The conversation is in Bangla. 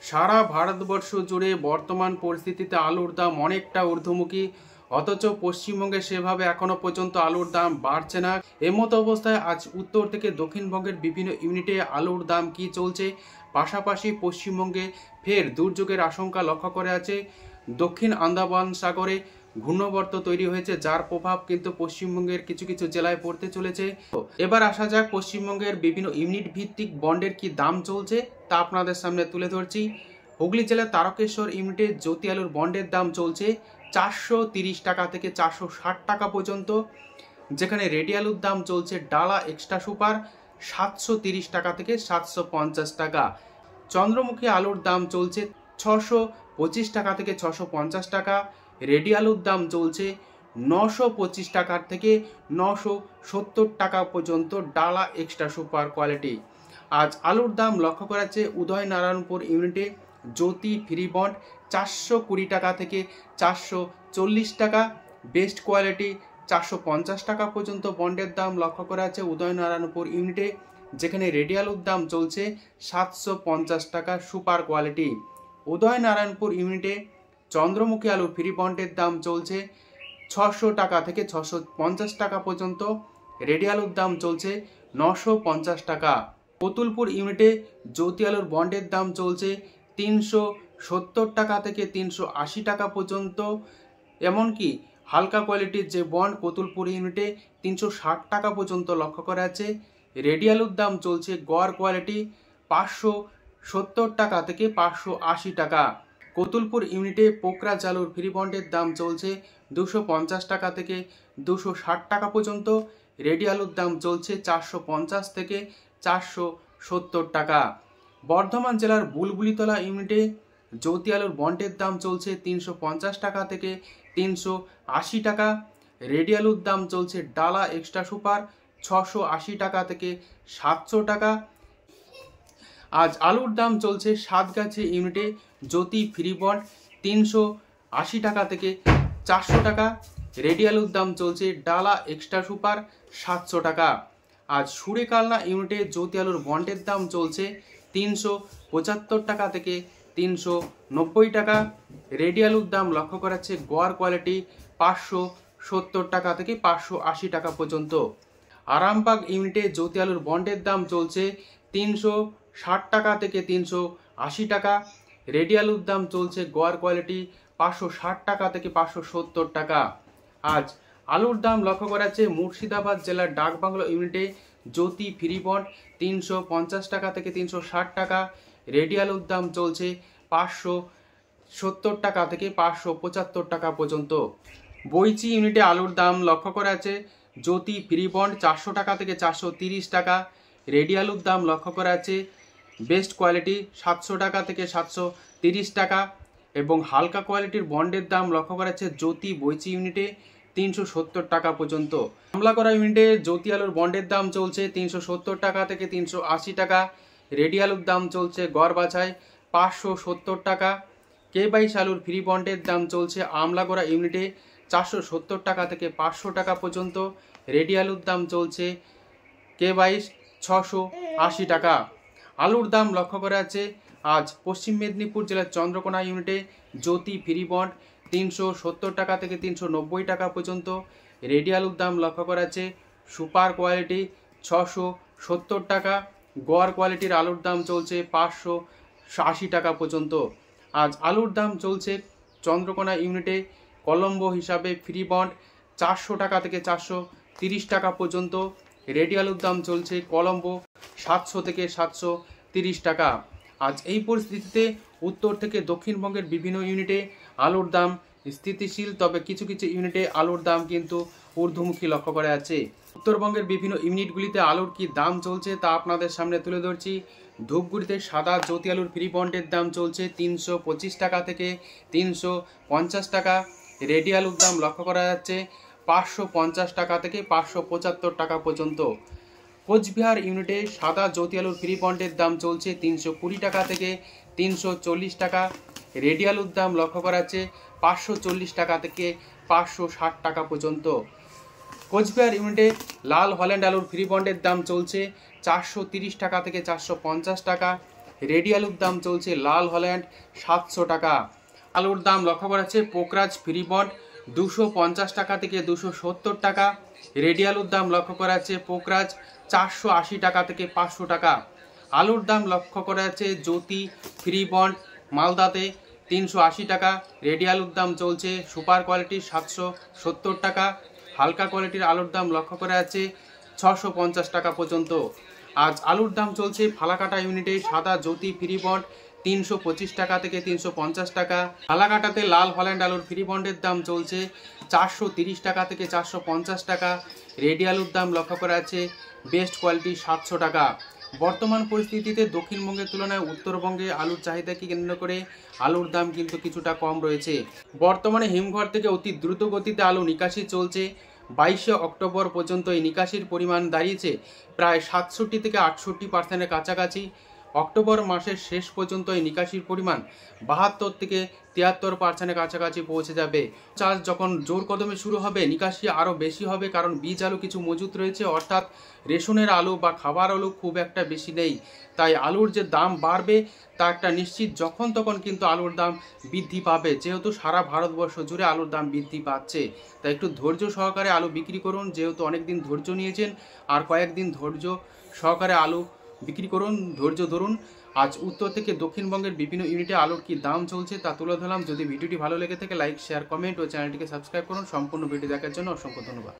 সারা ভারতবর্ষ জুড়ে বর্তমান পরিস্থিতিতে আলুর দাম অনেকটা ঊর্ধ্বমুখী, অথচ পশ্চিমবঙ্গে সেভাবে এখনো পর্যন্ত আলুর দাম বাড়ছে না। এমতো অবস্থায় আজ উত্তর থেকে দক্ষিণবঙ্গের বিভিন্ন ইউনিটে আলুর দাম কি চলছে, পাশাপাশি পশ্চিমবঙ্গে ফের দুর্যোগের আশঙ্কা লক্ষ্য করে আছে। দক্ষিণ আন্দামান সাগরে ঘূর্ণবর্ত তৈরি হয়েছে, যার প্রভাব কিন্তু পশ্চিমবঙ্গের কিছু কিছু জেলায় পড়তে চলেছে। এবার আসা যাক পশ্চিমবঙ্গের বিভিন্ন ইউনিট ভিত্তিক বন্ডের কি দাম চলছে তা আপনাদের সামনে তুলে ধরছি। হুগলি জেলার তারকেশ্বর ইউনিটে জ্যোতি আলুর বন্ডের দাম চলছে 430 টাকা থেকে 460 টাকা পর্যন্ত, যেখানে রেডি আলুর দাম চলছে ডালা এক্সট্রা সুপার 730 টাকা থেকে 750 টাকা। চন্দ্রমুখী আলুর দাম চলছে 625 টাকা থেকে 650 টাকা। রেডি আলুর দাম চলছে 925 টাকা থেকে 970 টাকা পর্যন্ত ডালা এক্সট্রা সুপার কোয়ালিটি। আজ আলুর দাম লক্ষ্য করা যাচ্ছে উদয়নারায়ণপুর ইউনিটে জ্যোতি ফ্রি বন্ড 420 টাকা থেকে 440 টাকা, বেস্ট কোয়ালিটি 450 টাকা পর্যন্ত বন্ডের দাম লক্ষ্য করা যাচ্ছে উদয়নারায়ণপুর ইউনিটে, যেখানে রেডি আলুর দাম চলছে 750 টাকা সুপার কোয়ালিটি। উদয়নারায়ণপুর ইউনিটে চন্দ্রমুখী আলু ফ্রি বন্ডের দাম চলছে 600 টাকা থেকে 650 টাকা পর্যন্ত, রেডি আলুর দাম চলছে 950 টাকা। কতুলপুর ইউনিটে জ্যোতি আলুর বন্ডের দাম চলছে 370 টাকা থেকে 380 টাকা পর্যন্ত। এমনকি হালকা কোয়ালিটির যে বন্ড কতুলপুর ইউনিটে 360 টাকা পর্যন্ত লক্ষ্য করা আছে। রেডি আলুর দাম চলছে গড় কোয়ালিটি 570 টাকা থেকে 580 টাকা। কতুলপুর ইউনিটে পোকরাজ আলুর ফ্রি বন্ডের দাম চলছে 250 টাকা থেকে 260 টাকা পর্যন্ত, রেডি আলুর দাম চলছে 450 থেকে 470 টাকা। বর্ধমান জেলার বুলবুলিতলা ইউনিটে জ্যোতি আলুর বন্ডের দাম চলছে 350 টাকা থেকে 380 টাকা। রেডি আলুর দাম চলছে ডালা এক্সট্রা সুপার 680 টাকা থেকে 700 টাকা। আজ আলুর দাম চলছে সাতগাছি ইউনিটে জ্যোতি ফ্রি বন্ড 380 টাকা থেকে 400 টাকা। রেডি আলুর দাম চলছে ডালা এক্সট্রা সুপার 700 টাকা। আজ সুরেকালনা ইউনিটে জ্যোতি আলুর বন্ডের দাম চলছে 375 টাকা থেকে 390 টাকা। রেডি আলুর দাম লক্ষ্য করা যাচ্ছে গড় কোয়ালিটি 570 টাকা থেকে 580 টাকা পর্যন্ত। আরামবাগ ইউনিটে জ্যোতি আলুর বন্ডের দাম চলছে 360 টাকা থেকে 380 টাকা। রেডি আলুর দাম চলছে গড় কোয়ালিটি 560 টাকা থেকে 570 টাকা। আজ আলুর দাম লক্ষ্য করা যাচ্ছে মুর্শিদাবাদ জেলার ডাকবাংলো ইউনিটে জ্যোতি ফ্রি বন্ড 350 টাকা থেকে 360 টাকা। রেডি আলুর দাম চলছে 570 টাকা থেকে 575 টাকা পর্যন্ত। বইচি ইউনিটে আলুর দাম লক্ষ্য করা যাচ্ছে জ্যোতি ফ্রি বন্ড 400 টাকা থেকে 430 টাকা। রেডি আলুর দাম লক্ষ্য করা যাচ্ছে বেস্ট কোয়ালিটি 700 টাকা থেকে 730 টাকা, এবং হালকা কোয়ালিটির বন্ডের দাম লক্ষ্য করা যাচ্ছে জ্যোতি বইচি ইউনিটে 370 টাকা পর্যন্ত। হামলা করা ইউনিটে জ্যোতি আলুর বন্ডের দাম চলছে 370 টাকা থেকে 380 টাকা। রেডি আলুর দাম চলছে গড় বাছাই 570 টাকা। K22 আলুর ফ্রি বন্ডের দাম চলছে আমলাগড়া ইউনিটে 470 টাকা থেকে 500 টাকা পর্যন্ত। রেডি আলুর দাম চলছে K22 680 টাকা। আলুর দাম লক্ষ্য করা যাচ্ছে আজ পশ্চিম মেদিনীপুর জেলার চন্দ্রকোনা ইউনিটে জ্যোতি ফ্রি বন্ড 370 টাকা থেকে 390 টাকা পর্যন্ত। রেডি আলুর দাম লক্ষ্য করা যাচ্ছে সুপার কোয়ালিটি 670 টাকা। গড় কোয়ালিটির আলুর দাম চলছে 580 টাকা পর্যন্ত। আজ আলুর দাম চলছে চন্দ্রকোনা ইউনিটে কলম্বো হিসাবে ফ্রি বন্ড 400 টাকা থেকে 430 টাকা পর্যন্ত। রেডি আলুর দাম চলছে কলম্বো 700 থেকে 730 টাকা। আজ এই পরিস্থিতিতে উত্তর থেকে দক্ষিণবঙ্গের বিভিন্ন ইউনিটে আলুর দাম স্থিতিশীল, তবে কিছু কিছু ইউনিটে আলুর দাম কিন্তু ঊর্ধ্বমুখী লক্ষ্য করা যাচ্ছে। উত্তরবঙ্গের বিভিন্ন ইউনিটগুলিতে আলুর কি দাম চলছে তা আপনাদের সামনে তুলে ধরছি। ধূপগুড়িতে সাদা জ্যোতি আলুর ফ্রি বন্ডের দাম চলছে 325 টাকা থেকে 350 টাকা। রেডি আলুর দাম লক্ষ্য করা যাচ্ছে 550 টাকা থেকে 575 টাকা পর্যন্ত। কোচবিহার ইউনিটে সাদা জ্যোতি আলুর ফ্রি বন্ডের দাম চলছে 320 টাকা থেকে 340 টাকা। রেডি আলুর দাম লক্ষ্য করা যাচ্ছে 540 টাকা থেকে 560 টাকা পর্যন্ত। কোচবিহার ইউনিটে লাল হল্যান্ড আলুর ফ্রি বন্ডের দাম চলছে 430 টাকা থেকে 450 টাকা। রেডি আলুর দাম চলছে লাল হল্যান্ড 700 টাকা। আলুর দাম লক্ষ্য করা যাচ্ছে পোকরাজ ফ্রিবন্ড 250 টাকা থেকে 270 টাকা। রেডি আলুর দাম লক্ষ্য করা যাচ্ছে পোকরাজ 480 টাকা থেকে 500 টাকা। আলুর দাম লক্ষ্য করা যাচ্ছে জ্যোতি ফ্রিবন্ড মালদাতে 380 টাকা। রেডি আলুর দাম চলছে সুপার কোয়ালিটির 770 টাকা। হালকা কোয়ালিটির আলুর দাম লক্ষ্য করা যাচ্ছে 650 টাকা পর্যন্ত। আজ আলুর দাম চলছে ফালাকাটা ইউনিটে সাদা জ্যোতি ফ্রিবন্ড 325 টাকা থেকে 350 টাকা। ফালাকাটাতে লাল হল্যান্ড আলুর ফ্রিবন্ডের দাম চলছে 430 টাকা থেকে 450 টাকা। রেডি আলুর দাম লক্ষ্য করা যাচ্ছে বেস্ট কোয়ালিটি 700 টাকা। বর্তমান পরিস্থিতিতে দক্ষিণবঙ্গের তুলনায় উত্তরবঙ্গে আলুর চাহিদাকে কেন্দ্র করে আলুর দাম কিন্তু কিছুটা কম রয়েছে। বর্তমানে হিমঘর থেকে অতি দ্রুত গতিতে আলু নিকাশি চলছে। 22শে অক্টোবর পর্যন্ত এই নিকাশির পরিমাণ দাঁড়িয়েছে প্রায় 67 থেকে 68% কাছাকাছি। অক্টোবর মাসের শেষ পর্যন্ত এই নিকাশির পরিমাণ 72 থেকে 73% কাছাকাছি পৌঁছে যাবে। চাষ যখন জোর কদমে শুরু হবে নিকাশি আরও বেশি হবে, কারণ বীজ আলু কিছু মজুত রয়েছে, অর্থাৎ রেশনের আলু বা খাবার আলু খুব একটা বেশি নেই। তাই আলুর যে দাম বাড়বে তা একটা নিশ্চিত, যখন তখন কিন্তু আলুর দাম বৃদ্ধি পাবে, যেহেতু সারা ভারতবর্ষ জুড়ে আলুর দাম বৃদ্ধি পাচ্ছে। তাই একটু ধৈর্য সহকারে আলু বিক্রি করুন, যেহেতু অনেক দিন ধৈর্য নিয়েছেন, আর কয়েকদিন ধৈর্য সহকারে আলু বিক্রি করুন, ধৈর্য ধরুন। আজ উত্তর থেকে দক্ষিণবঙ্গের বিভিন্ন ইউনিটে আলুর কি দাম চলছে তা তুলে ধরলাম। যদি ভিডিওটি ভালো লেগে থাকে লাইক শেয়ার কমেন্ট ও চ্যানেলটিকে সাবস্ক্রাইব করুন। সম্পূর্ণ ভিডিও দেখার জন্য অসংখ্য ধন্যবাদ।